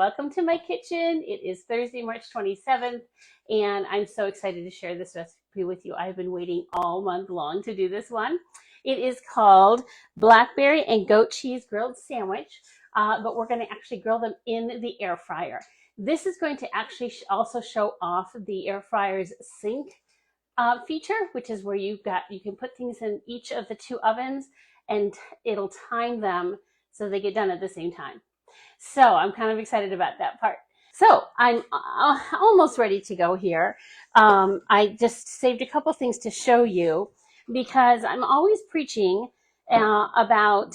Welcome to my kitchen. It is Thursday, March 27th, and I'm so excited to share this recipe with you. I've been waiting all month long to do this one. It is called Blackberry and Goat Cheese Grilled Sandwich, but we're going to actually grill them in the air fryer. This is going to actually also show off the air fryer's sync feature, which is where you can put things in each of the two ovens and it'll time them so they get done at the same time. So I'm kind of excited about that part. So I'm almost ready to go here. I just saved a couple things to show you because I'm always preaching about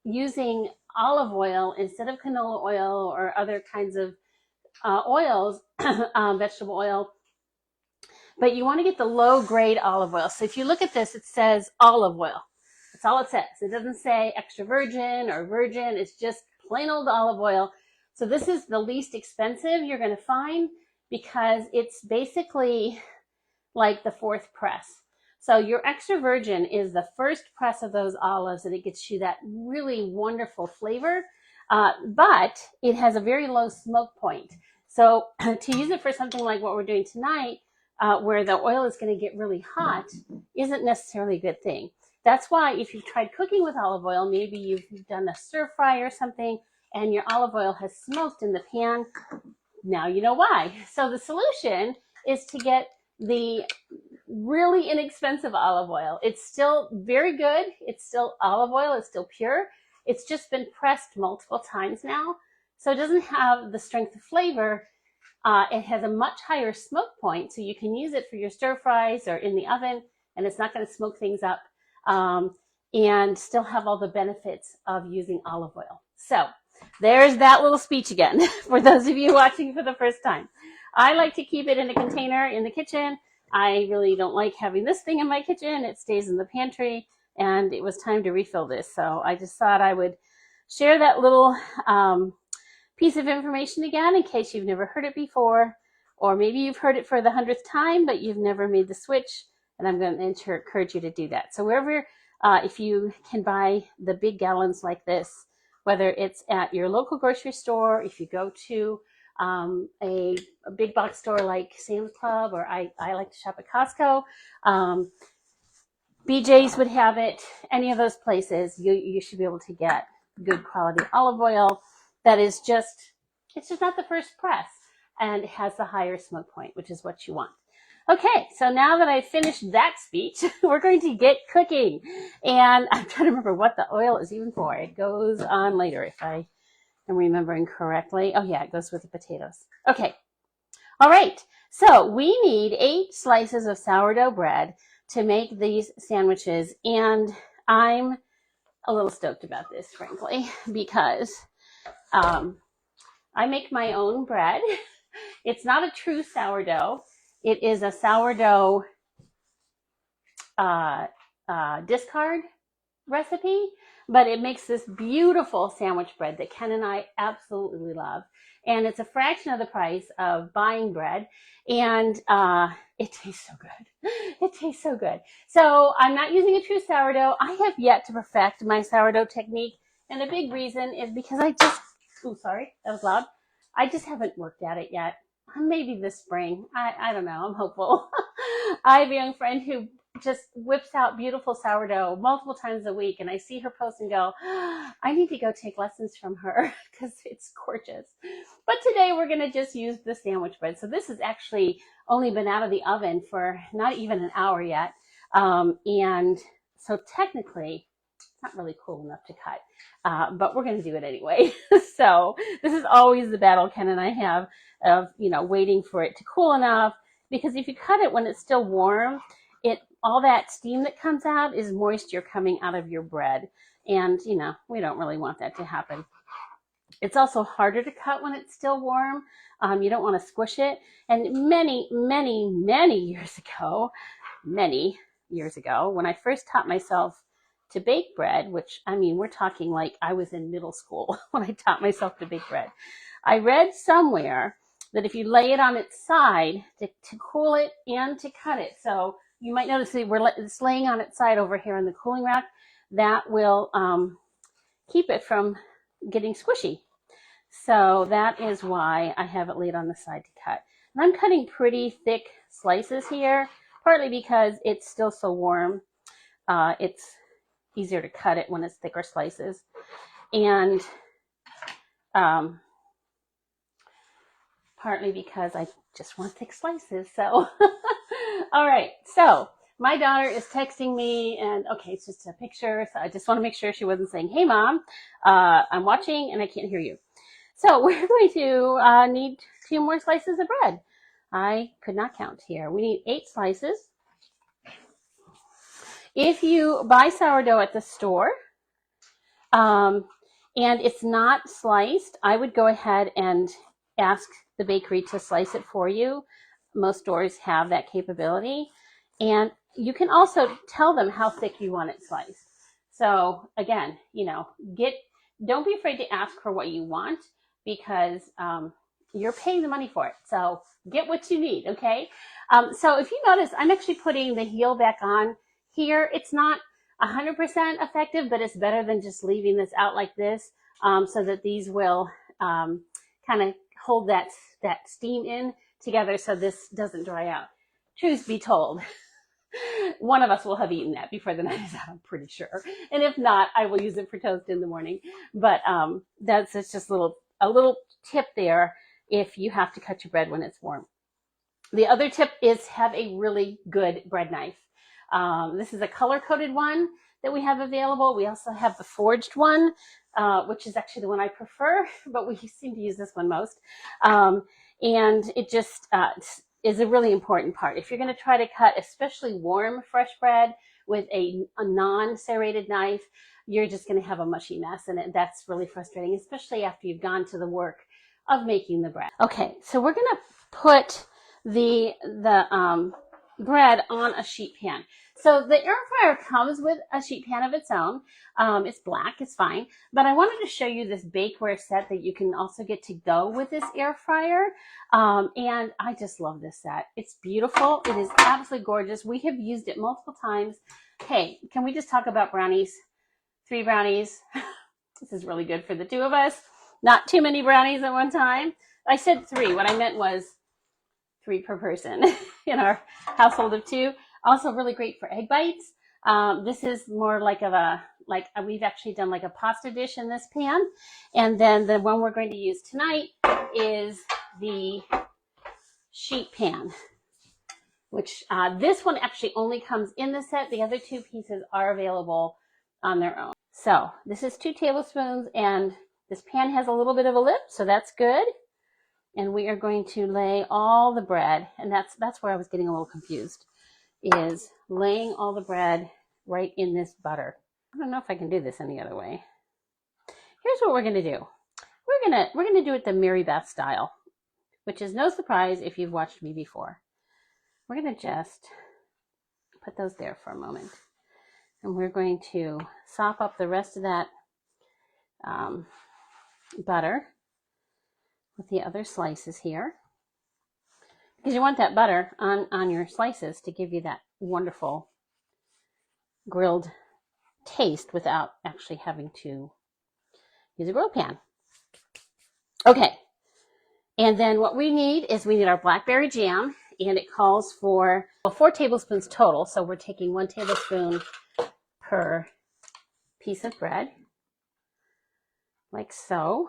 using olive oil instead of canola oil or other kinds of oils, vegetable oil. But you want to get the low grade olive oil. So if you look at this, it says olive oil. That's all it says. It doesn't say extra virgin or virgin. It's just plain old olive oil. So this is the least expensive you're going to find because it's basically like the fourth press. So your extra virgin is the first press of those olives and it gets you that really wonderful flavor, but it has a very low smoke point. So to use it for something like what we're doing tonight, where the oil is going to get really hot, isn't necessarily a good thing. That's why if you've tried cooking with olive oil, maybe you've done a stir fry or something and your olive oil has smoked in the pan, now you know why. So the solution is to get the really inexpensive olive oil. It's still very good. It's still olive oil. It's still pure. It's just been pressed multiple times now. So it doesn't have the strength of flavor. It has a much higher smoke point, so you can use it for your stir fries or in the oven, and it's not going to smoke things up. And still have all the benefits of using olive oil. So there's that little speech again for those of you watching for the first time. I like to keep it in a container in the kitchen. I really don't like having this thing in my kitchen. It stays in the pantry, and it was time to refill this. So I just thought I would share that little piece of information again in case you've never heard it before, or maybe you've heard it for the 100th time, but you've never made the switch. And I'm going to encourage you to do that. So wherever, if you can buy the big gallons like this, whether it's at your local grocery store, if you go to a big box store like Sam's Club, or I like to shop at Costco, BJ's would have it, any of those places, you should be able to get good quality olive oil that is just, it's just not the first press and it has the higher smoke point, which is what you want. Okay, so now that I've finished that speech, we're going to get cooking. And I'm trying to remember what the oil is even for. It goes on later if I am remembering correctly. Oh yeah, it goes with the potatoes. Okay, all right. So we need 8 slices of sourdough bread to make these sandwiches. And I'm a little stoked about this, frankly, because I make my own bread. It's not a true sourdough. It is a sourdough discard recipe, but it makes this beautiful sandwich bread that Ken and I absolutely love. And it's a fraction of the price of buying bread. And it tastes so good. It tastes so good. So I'm not using a true sourdough. I have yet to perfect my sourdough technique. And a big reason is because sorry, that was loud. I just haven't worked at it yet. Maybe this spring. I don't know. I'm hopeful. I have a young friend who just whips out beautiful sourdough multiple times a week, and I see her post and go, I need to go take lessons from her because it's gorgeous. But today we're going to just use the sandwich bread. So this has actually only been out of the oven for not even an hour yet. And so technically, it's not really cool enough to cut. But we're going to do it anyway. So this is always the battle Ken and I have of, waiting for it to cool enough, because if you cut it when it's still warm, all that steam that comes out is moisture coming out of your bread. And, we don't really want that to happen. It's also harder to cut when it's still warm. You don't want to squish it. And many, many, many years ago, when I first taught myself to bake bread, which, we're talking like I was in middle school when I taught myself to bake bread. I read somewhere that if you lay it on its side to cool it and to cut it, so you might notice that it's laying on its side over here in the cooling rack, that will keep it from getting squishy. So that is why I have it laid on the side to cut. And I'm cutting pretty thick slices here, partly because it's still so warm. It's easier to cut it when it's thicker slices. And partly because I just want thick slices. So, all right. So my daughter is texting me, and okay, it's just a picture. So I just want to make sure she wasn't saying, "Hey, Mom, I'm watching and I can't hear you." So we're going to need 2 more slices of bread. I could not count here. We need 8 slices. If you buy sourdough at the store and it's not sliced, I would go ahead and ask the bakery to slice it for you. Most stores have that capability. And you can also tell them how thick you want it sliced. So again, you know, don't be afraid to ask for what you want, because you're paying the money for it. So get what you need, okay? So if you notice, I'm actually putting the heel back on here. It's not 100% effective, but it's better than just leaving this out like this, so that these will kind of hold that steam in together so this doesn't dry out. Truth be told, one of us will have eaten that before the night is out, I'm pretty sure. And if not, I will use it for toast in the morning. But that's just a little tip there if you have to cut your bread when it's warm. The other tip is have a really good bread knife. This is a color-coded one that we have available. We also have the forged one, which is actually the one I prefer, but we seem to use this one most. And it just is a really important part. If you're going to try to cut especially warm fresh bread with a non-serrated knife, you're just going to have a mushy mess, and that's really frustrating, especially after you've gone to the work of making the bread. Okay, so we're going to put the bread on a sheet pan. So the air fryer comes with a sheet pan of its own. It's black, it's fine. But I wanted to show you this bakeware set that you can also get to go with this air fryer. And I just love this set. It's beautiful. It is absolutely gorgeous. We have used it multiple times. Hey, can we just talk about brownies? 3 brownies. This is really good for the 2 of us. Not too many brownies at one time. I said 3. What I meant was 3 per person in our household of 2. Also really great for egg bites. This is more like we've actually done like a pasta dish in this pan. And then the one we're going to use tonight is the sheet pan, which this one actually only comes in the set. The other 2 pieces are available on their own. So this is 2 tablespoons, and this pan has a little bit of a lip, so that's good. And we are going to lay all the bread, and that's where I was getting a little confused, is laying all the bread right in this butter. I don't know if I can do this any other way. Here's what we're going to do. We're going to do it the Mary Beth style, which is no surprise if you've watched me before. We're going to just put those there for a moment, and we're going to sop up the rest of that butter with the other slices here, because you want that butter on your slices to give you that wonderful grilled taste without actually having to use a grill pan. Okay, and then what we need is our blackberry jam, and it calls for 4 tablespoons total, so we're taking 1 tablespoon per piece of bread, like so.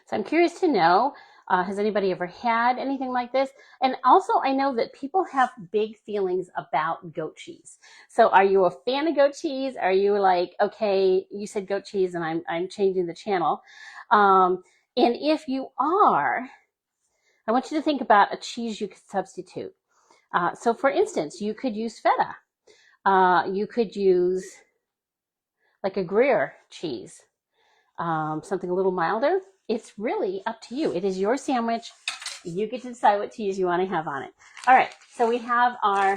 So I'm curious to know, has anybody ever had anything like this? And also, I know that people have big feelings about goat cheese. So are you a fan of goat cheese? Are you like, okay, you said goat cheese and I'm changing the channel. And if you are, I want you to think about a cheese you could substitute. So for instance, you could use feta. You could use like a Gruyere cheese, something a little milder. It's really up to you. It is your sandwich. You get to decide what cheese you want to have on it. All right, so we have our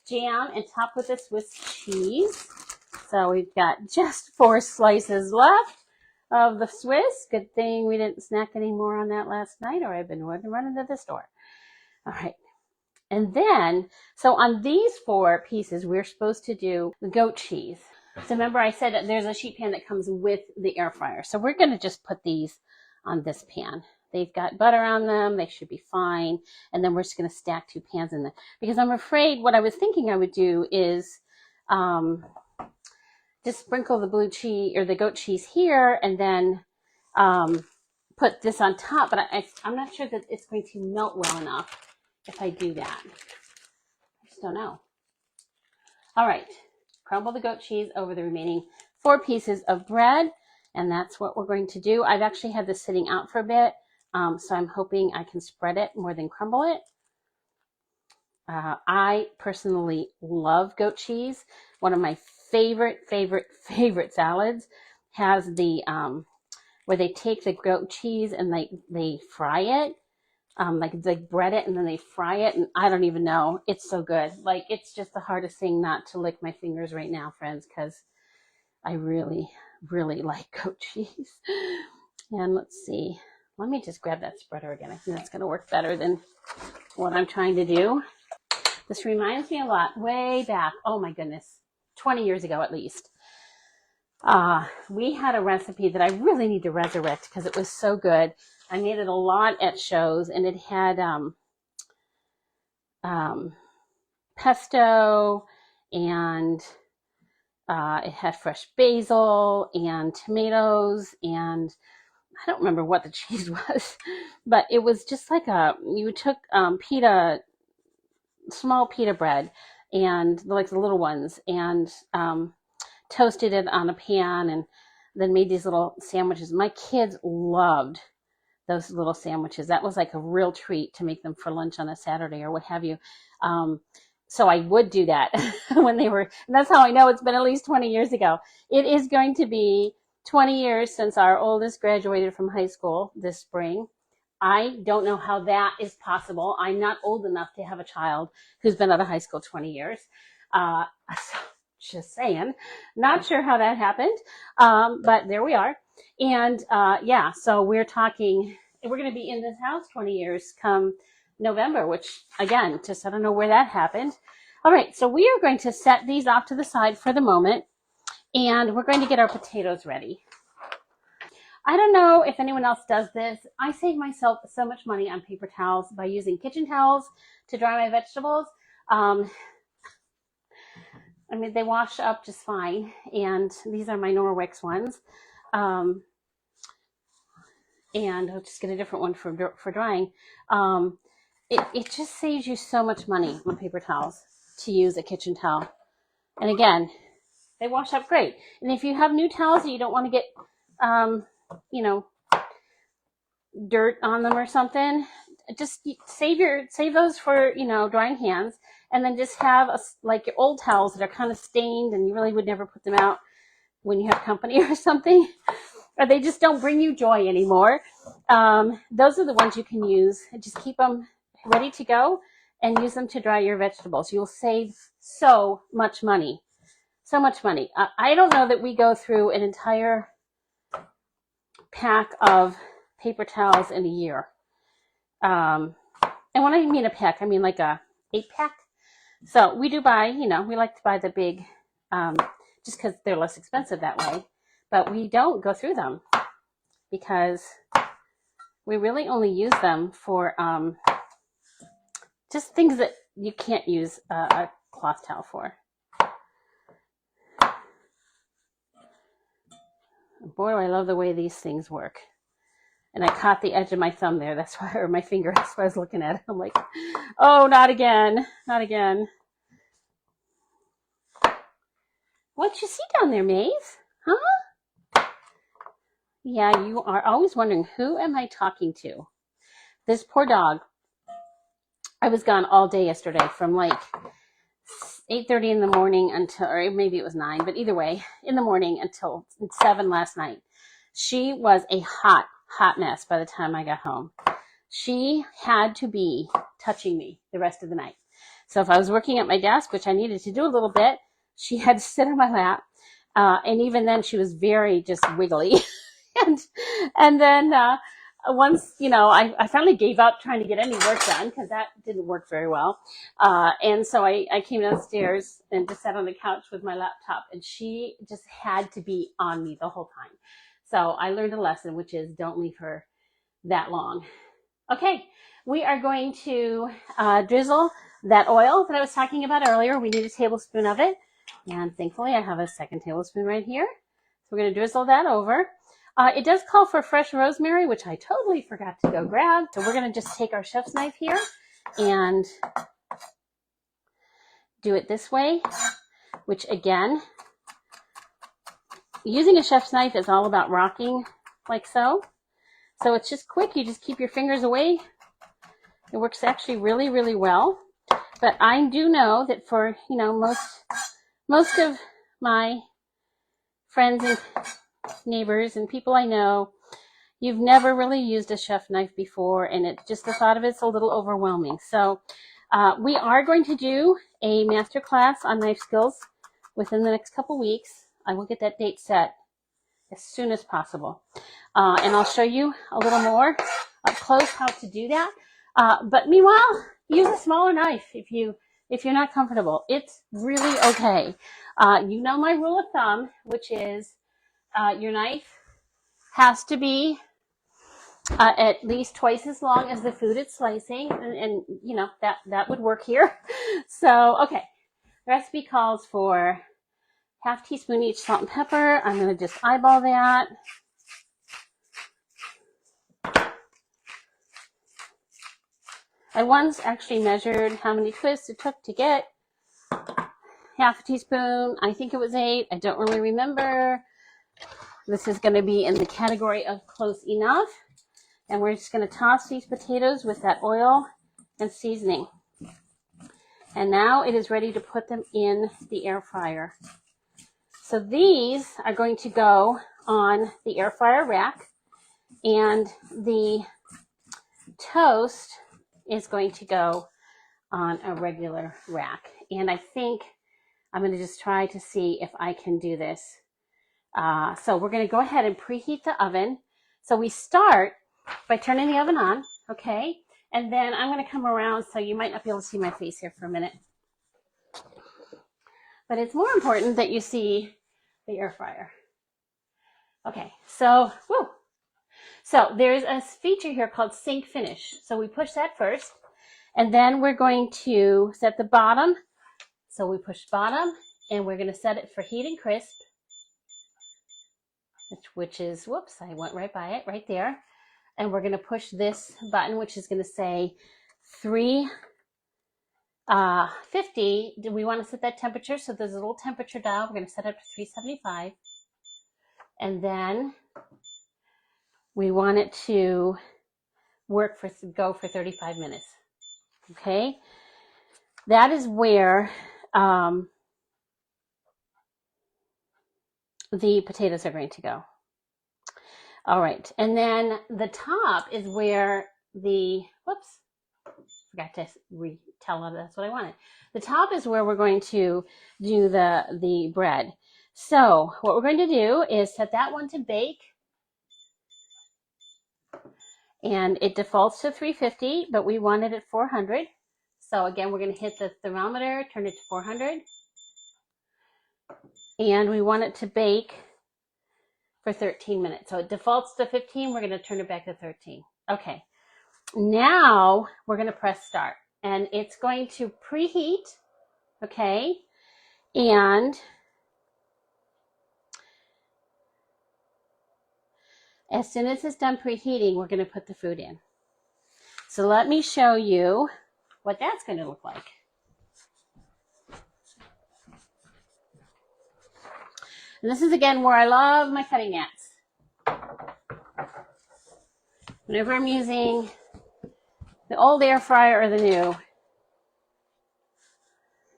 jam and topped with the Swiss cheese. So we've got just 4 slices left of the Swiss. Good thing we didn't snack any more on that last night, or I've been running to the store. All right. And then, so on these 4 pieces, we're supposed to do the goat cheese. So remember I said that there's a sheet pan that comes with the air fryer. So we're going to just put these on this pan. They've got butter on them. They should be fine. And then we're just going to stack 2 pans in there. Because I'm afraid what I was thinking I would do is just sprinkle the blue cheese or the goat cheese here and then put this on top. But I'm not sure that it's going to melt well enough if I do that. I just don't know. All right. Crumble the goat cheese over the remaining 4 pieces of bread. And that's what we're going to do. I've actually had this sitting out for a bit. So I'm hoping I can spread it more than crumble it. I personally love goat cheese. One of my favorite salads has the, where they take the goat cheese and they fry it. Like they bread it and then they fry it. And I don't even know. It's so good. Like it's just the hardest thing not to lick my fingers right now, friends, because I really like goat cheese. And let's see. Let me just grab that spreader again. I think that's going to work better than what I'm trying to do. This reminds me a lot, way back, oh my goodness, 20 years ago at least. We had a recipe that I really need to resurrect because it was so good. I made it a lot at shows, and it had pesto, and it had fresh basil and tomatoes, and I don't remember what the cheese was, but it was just like you took small pita bread, and like the little ones, and toasted it on a pan, and then made these little sandwiches. My kids loved those little sandwiches. That was like a real treat to make them for lunch on a Saturday or what have you. So I would do that when they were, and that's how I know it's been at least 20 years ago. It is going to be 20 years since our oldest graduated from high school this spring. I don't know how that is possible. I'm not old enough to have a child who's been out of high school 20 years. So just saying, not sure how that happened, but there we are. And yeah, so we're talking, we're going to be in this house 20 years come November, which again, just I don't know where that happened. All right, so we are going to set these off to the side for the moment, and we're going to get our potatoes ready. I don't know if anyone else does this. I save myself so much money on paper towels by using kitchen towels to dry my vegetables. I mean, they wash up just fine, and these are my Norwex ones. And I'll just get a different one for drying. It just saves you so much money on paper towels to use a kitchen towel. And again, they wash up great. And if you have new towels that you don't want to get, you know, dirt on them or something, just save those for, you know, drying hands, and then just have like your old towels that are kind of stained and you really would never put them out when you have company or something, or they just don't bring you joy anymore. Those are the ones you can use. Just keep them ready to go and use them to dry your vegetables. You'll save so much money. So much money. I don't know that we go through an entire pack of paper towels in a year. And when I mean a pack, I mean like a 8-pack. So we do buy, you know, we like to buy the big, just because they're less expensive that way. But we don't go through them because we really only use them for just things that you can't use a cloth towel for. Boy, do I love the way these things work. And I caught the edge of my thumb there. That's why, or my finger. That's why I was looking at it. I'm like, oh, not again. Not again. What you see down there, Maeve? Huh? Yeah, you are always wondering, who am I talking to? This poor dog. I was gone all day yesterday from like 8:30 in the morning until, or maybe it was 9, but either way, in the morning until 7 last night. She was a hot mess by the time I got home. She had to be touching me the rest of the night. So if I was working at my desk, which I needed to do a little bit, she had to sit on my lap. And even then she was very just wiggly. and then once, you know, I finally gave up trying to get any work done because that didn't work very well. And so I came downstairs and just sat on the couch with my laptop, and she just had to be on me the whole time. So I learned a lesson, which is don't leave her that long. Okay, we are going to drizzle that oil that I was talking about earlier. We need a tablespoon of it. And thankfully, I have a second tablespoon right here. So we're going to drizzle that over. It does call for fresh rosemary, which I totally forgot to go grab. So we're going to just take our chef's knife here and do it this way, which again, using a chef's knife is all about rocking like so. So it's just quick. You just keep your fingers away. It works actually really, really well. But I do know that for, you know, most of my friends and neighbors and people I know, you've never really used a chef knife before, and it just the thought of it's a little overwhelming. So we are going to do a master class on knife skills within the next couple weeks. I will get that date set as soon as possible. And I'll show you a little more up close how to do that. But meanwhile, use a smaller knife if you're not comfortable. It's really okay. You know my rule of thumb, which is your knife has to be at least twice as long as the food it's slicing, and you know that would work here. So okay, the recipe calls for half teaspoon each salt and pepper. I'm going to just eyeball that. I once actually measured how many twists it took to get half a teaspoon. I think it was 8. I don't really remember. This is going to be in the category of close enough. And we're just going to toss these potatoes with that oil and seasoning. And now it is ready to put them in the air fryer. So these are going to go on the air fryer rack, and the toast is going to go on a regular rack. And I think I'm going to just try to see if I can do this. So we're going to go ahead and preheat the oven. So we start by turning the oven on, okay? And then I'm going to come around, so you might not be able to see my face here for a minute. But it's more important that you see the air fryer. Okay, so, woo. So there's a feature here called Sync Finish. So we push that first, and then we're going to set the bottom. So we push bottom, and we're going to set it for heat and crisp, which is, whoops, I went right by it, right there. And we're going to push this button, which is going to say 350. Do we want to set that temperature? So there's a little temperature dial. We're going to set it to 375. And then we want it to go for 35 minutes. Okay? That is where the potatoes are going to go. All right, and then the top is where the, whoops, forgot to retell them that's what I wanted. The top is where we're going to do the bread. So what we're going to do is set that one to bake, and it defaults to 350, but we want it at 400. So again, we're going to hit the thermometer, turn it to 400, and we want it to bake for 13 minutes. So it defaults to 15. We're going to turn it back to 13. Okay. Now we're going to press start, and it's going to preheat. Okay. And as soon as it's done preheating, we're going to put the food in. So let me show you what that's going to look like. And this is, again, where I love my cutting mats. Whenever I'm using the old air fryer or the new,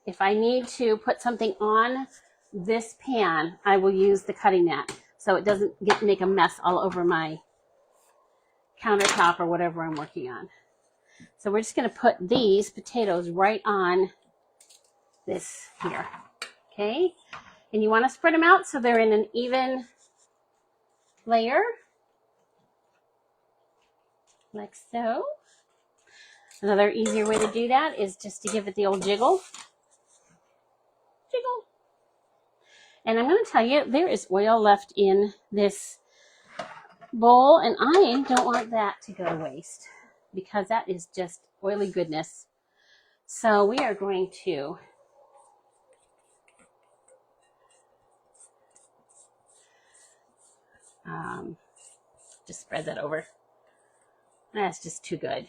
if I need to put something on this pan, I will use the cutting mat so it doesn't make a mess all over my countertop or whatever I'm working on. So we're just going to put these potatoes right on this here. Okay? And you want to spread them out so they're in an even layer. like so. Another easier way to do that is just to give it the old jiggle. Jiggle. And I'm going to tell you, there is oil left in this bowl, and I don't want that to go to waste because that is just oily goodness. So we are going to just spread that over. That's just too good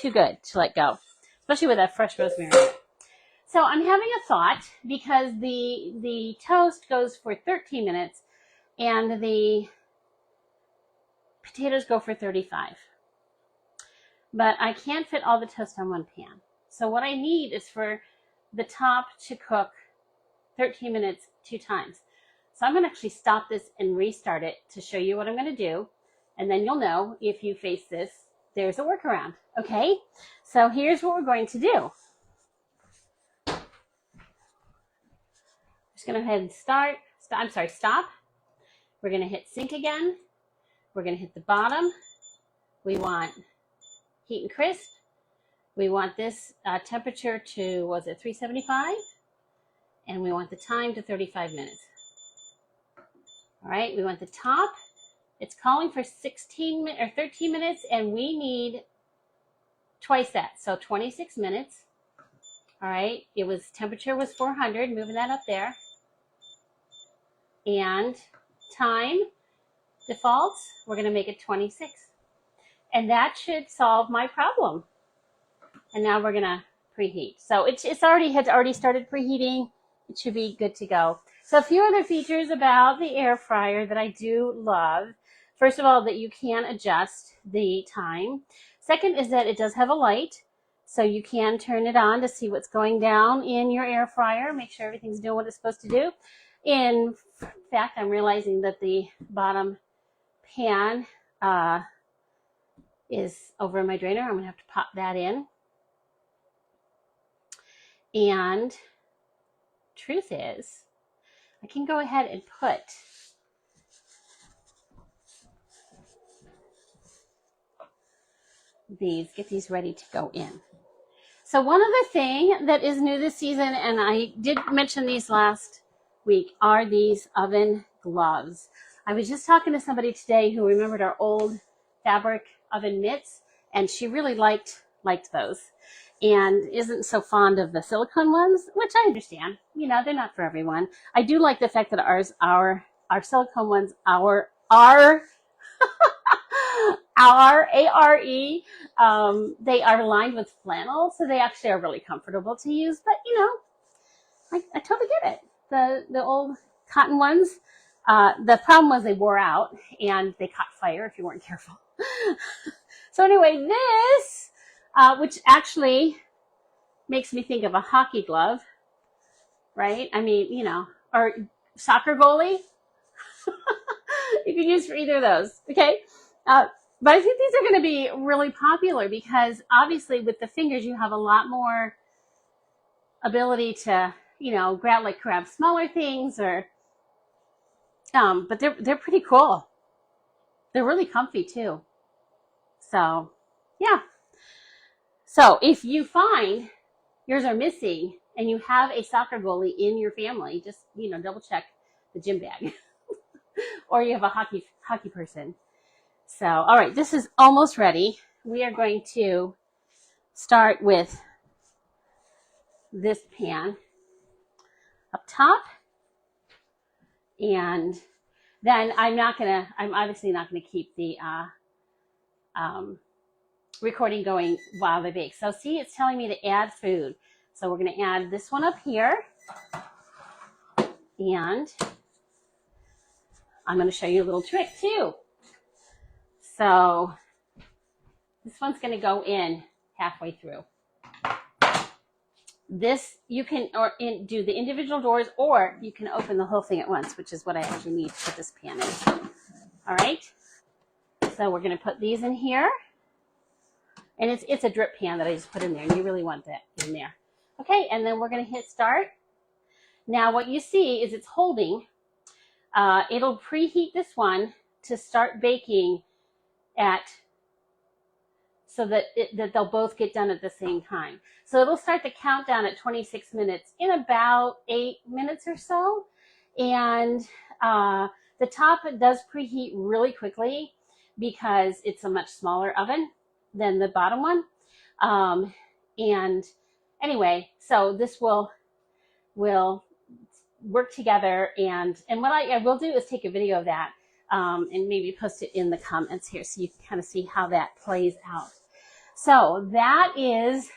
to let go, especially with that fresh rosemary. So I'm having a thought because the toast goes for 13 minutes and the potatoes go for 35. But I can't fit all the toast on one pan. So what I need is for the top to cook 13 minutes 2 times. So I'm going to actually stop this and restart it to show you what I'm going to do. And then you'll know if you face this, there's a workaround. Okay, so here's what we're going to do. Just going to go ahead and stop. We're going to hit sync again. We're going to hit the bottom. We want heat and crisp. We want this temperature to, was it 375? And we want the time to 35 minutes. All right, we want the top. It's calling for 13 minutes, and we need twice that, so 26 minutes. All right, temperature was 400, moving that up there. And time defaults, we're going to make it 26. And that should solve my problem. And now we're going to preheat. So it's already started preheating. It should be good to go. So a few other features about the air fryer that I do love. First of all, that you can adjust the time. Second is that it does have a light, so you can turn it on to see what's going down in your air fryer. Make sure everything's doing what it's supposed to do. In fact, I'm realizing that the bottom pan is over in my drainer. I'm going to have to pop that in. And truth is, I can go ahead and put get these ready to go in. So one other thing that is new this season, and I did mention these last week, are these oven gloves. I was just talking to somebody today who remembered our old fabric oven mitts, and she really liked those and isn't so fond of the silicone ones, which I understand. You know, they're not for everyone. I do like the fact that our silicone ones, our A-R-E, they are lined with flannel, so they actually are really comfortable to use. But, you know, I totally get it. The old cotton ones, the problem was they wore out and they caught fire if you weren't careful. So anyway, this, which actually makes me think of a hockey glove, right? I mean, you know, or soccer goalie. You can use for either of those, okay? But I think these are going to be really popular because obviously with the fingers you have a lot more ability to, you know, grab smaller things or, but they're pretty cool. They're really comfy too. So, yeah. So if you find yours are missing and you have a soccer goalie in your family, just, you know, double check the gym bag. Or you have a hockey person. So, all right, this is almost ready. We are going to start with this pan up top. And then I'm obviously not going to keep the recording going while they bake. So see, it's telling me to add food. So we're going to add this one up here. And I'm going to show you a little trick too. So this one's going to go in halfway through. This you can do the individual doors, or you can open the whole thing at once, which is what I actually need to put this pan in. All right. So we're going to put these in here. And it's a drip pan that I just put in there, and you really want that in there. Okay, and then we're going to hit start. Now what you see is it's holding. It'll preheat this one to start baking at so that they'll both get done at the same time. So it'll start the countdown at 26 minutes in about 8 minutes or so. And the top does preheat really quickly because it's a much smaller oven than the bottom one. And anyway, so this will work together. And what I will do is take a video of that and maybe post it in the comments here so you can kind of see how that plays out. So that is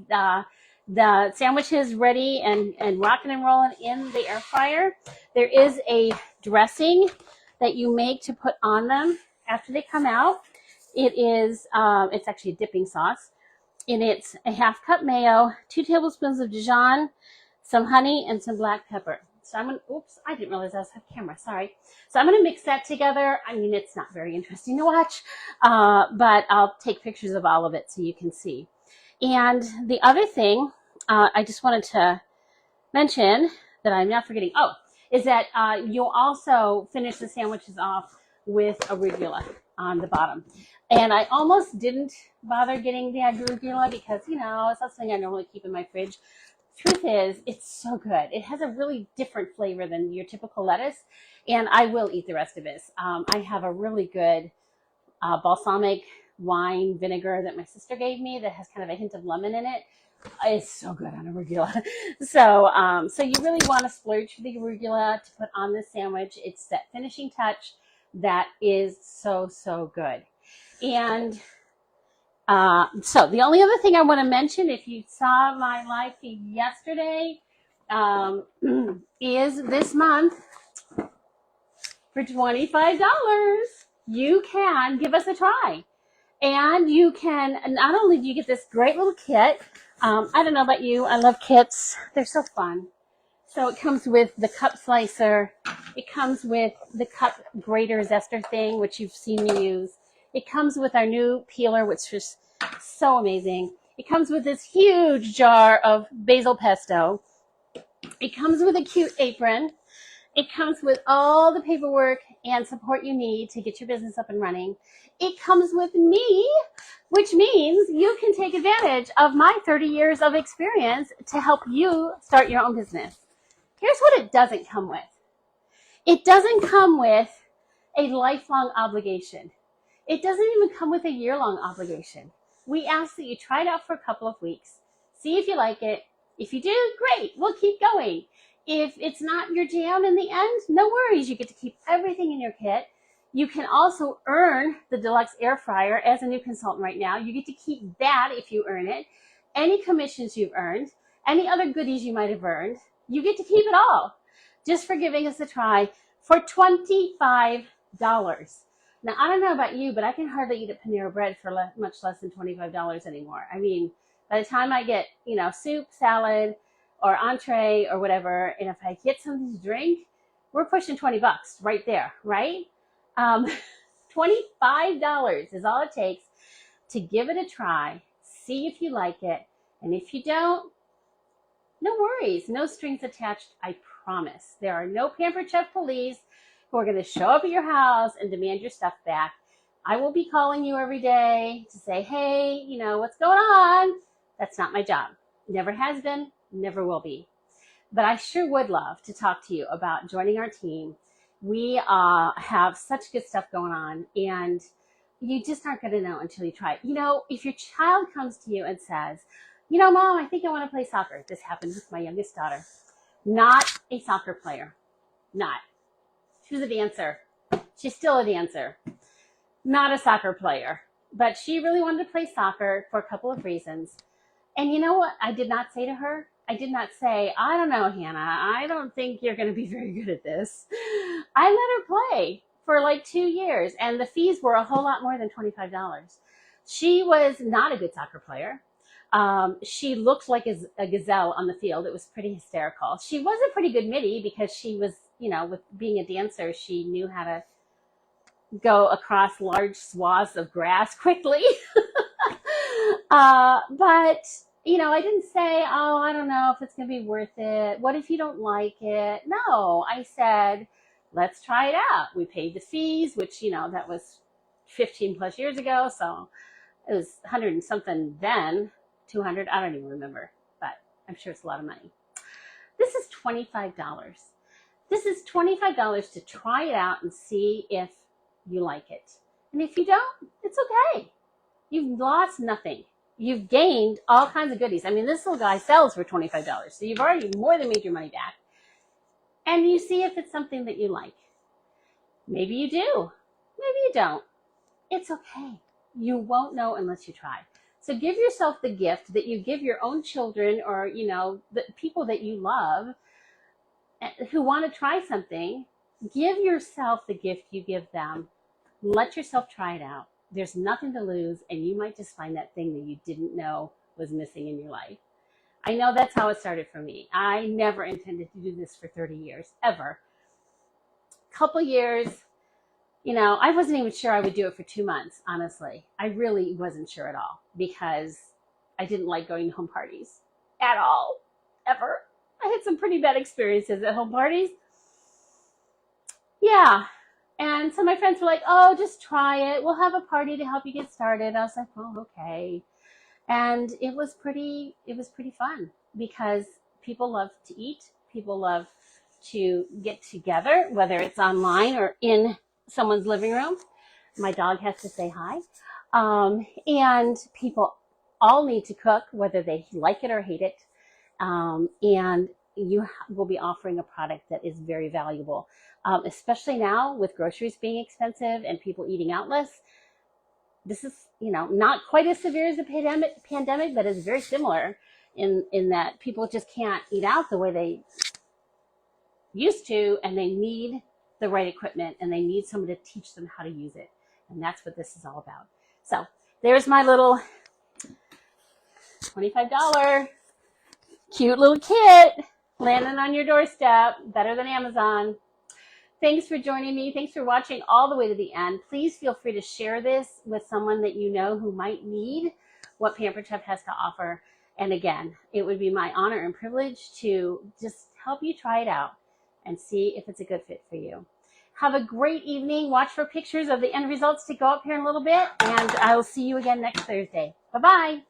the sandwiches ready and rocking and rolling in the air fryer. There is a dressing that you make to put on them after they come out. It is it's actually a dipping sauce, and it's a half cup mayo, 2 tablespoons of Dijon, some honey, and some black pepper. So I'm gonna, oops, I didn't realize I was on camera, sorry. So I'm gonna mix that together. I mean, it's not very interesting to watch, but I'll take pictures of all of it so you can see. And the other thing I just wanted to mention that I'm not forgetting, is that you'll also finish the sandwiches off with arugula on the bottom. And I almost didn't bother getting the arugula because, you know, it's not something I normally keep in my fridge. Truth is, it's so good. It has a really different flavor than your typical lettuce, and I will eat the rest of it. I have a really good balsamic wine vinegar that my sister gave me that has kind of a hint of lemon in it. It's so good on arugula. So you really want to splurge for the arugula to put on this sandwich. It's that finishing touch that is so, so good. And so the only other thing I want to mention, if you saw my live feed yesterday, is this month for $25, you can give us a try. And you can, not only do you get this great little kit, I don't know about you, I love kits. They're so fun. So it comes with the cup slicer. It comes with the cup grater zester thing, which you've seen me use. It comes with our new peeler, which is so amazing. It comes with this huge jar of basil pesto. It comes with a cute apron. It comes with all the paperwork and support you need to get your business up and running. It comes with me, which means you can take advantage of my 30 years of experience to help you start your own business. Here's what it doesn't come with. It doesn't come with a lifelong obligation. It doesn't even come with a year-long obligation. We ask that you try it out for a couple of weeks. See if you like it. If you do, great, we'll keep going. If it's not your jam in the end, no worries. You get to keep everything in your kit. You can also earn the deluxe air fryer as a new consultant right now. You get to keep that if you earn it. Any commissions you've earned, any other goodies you might have earned, you get to keep it all just for giving us a try for $25. Now, I don't know about you, but I can hardly eat a Panera Bread for much less than $25 anymore. I mean, by the time I get, you know, soup, salad, or entree or whatever, and if I get something to drink, we're pushing 20 bucks right there, right? $25 is all it takes to give it a try, see if you like it, and if you don't, no worries, no strings attached, I promise. There are no pampered chef police who are going to show up at your house and demand your stuff back. I will be calling you every day to say, hey, you know, what's going on? That's not my job. Never has been, never will be. But I sure would love to talk to you about joining our team. We have such good stuff going on, and you just aren't going to know until you try it. You know, if your child comes to you and says, you know, Mom, I think I want to play soccer. This happened with my youngest daughter. Not a soccer player. Not. She was a dancer. She's still a dancer. Not a soccer player. But she really wanted to play soccer for a couple of reasons. And you know what I did not say to her? I did not say, I don't know, Hannah, I don't think you're going to be very good at this. I let her play for like 2 years, and the fees were a whole lot more than $25. She was not a good soccer player. She looked like a gazelle on the field. It was pretty hysterical. She was a pretty good midi because she was, you know, with being a dancer, she knew how to go across large swaths of grass quickly. But, you know, I didn't say, oh, I don't know if it's going to be worth it. What if you don't like it? No, I said, let's try it out. We paid the fees, which, you know, that was 15 plus years ago. So It was 100 and something then, 200, I don't even remember, but I'm sure it's a lot of money. This is $25. This is $25 to try it out and see if you like it. And if you don't, it's okay. You've lost nothing. You've gained all kinds of goodies. I mean, this little guy sells for $25, so you've already more than made your money back. And you see if it's something that you like. Maybe you do. Maybe you don't. It's okay. You won't know unless you try. So give yourself the gift that you give your own children, or, you know, the people that you love who want to try something. Give yourself the gift you give them. Let yourself try it out. There's nothing to lose, and you might just find that thing that you didn't know was missing in your life. I know that's how it started for me. I never intended to do this for 30 years, ever. Couple years, you know, I wasn't even sure I would do it for 2 months, honestly. I really wasn't sure at all, because I didn't like going to home parties at all, ever. I had some pretty bad experiences at home parties. Yeah. And so my friends were like, oh, just try it. We'll have a party to help you get started. I was like, oh, okay. And it was pretty fun, because people love to eat. People love to get together, whether it's online or in someone's living room. My dog has to say hi. And people all need to cook, whether they like it or hate it. And you will be offering a product that is very valuable, especially now with groceries being expensive and people eating out less. This is, you know, not quite as severe as the pandemic, but it's very similar in that people just can't eat out the way they used to, and they need the right equipment, and they need someone to teach them how to use it. And that's what this is all about. So there's my little $25 cute little kit landing on your doorstep, better than Amazon. Thanks for joining me. Thanks for watching all the way to the end. Please feel free to share this with someone that you know who might need what Pampered Chef has to offer. And again, it would be my honor and privilege to just help you try it out and see if it's a good fit for you. Have a great evening. Watch for pictures of the end results to go up here in a little bit, and I will see you again next Thursday. Bye-bye.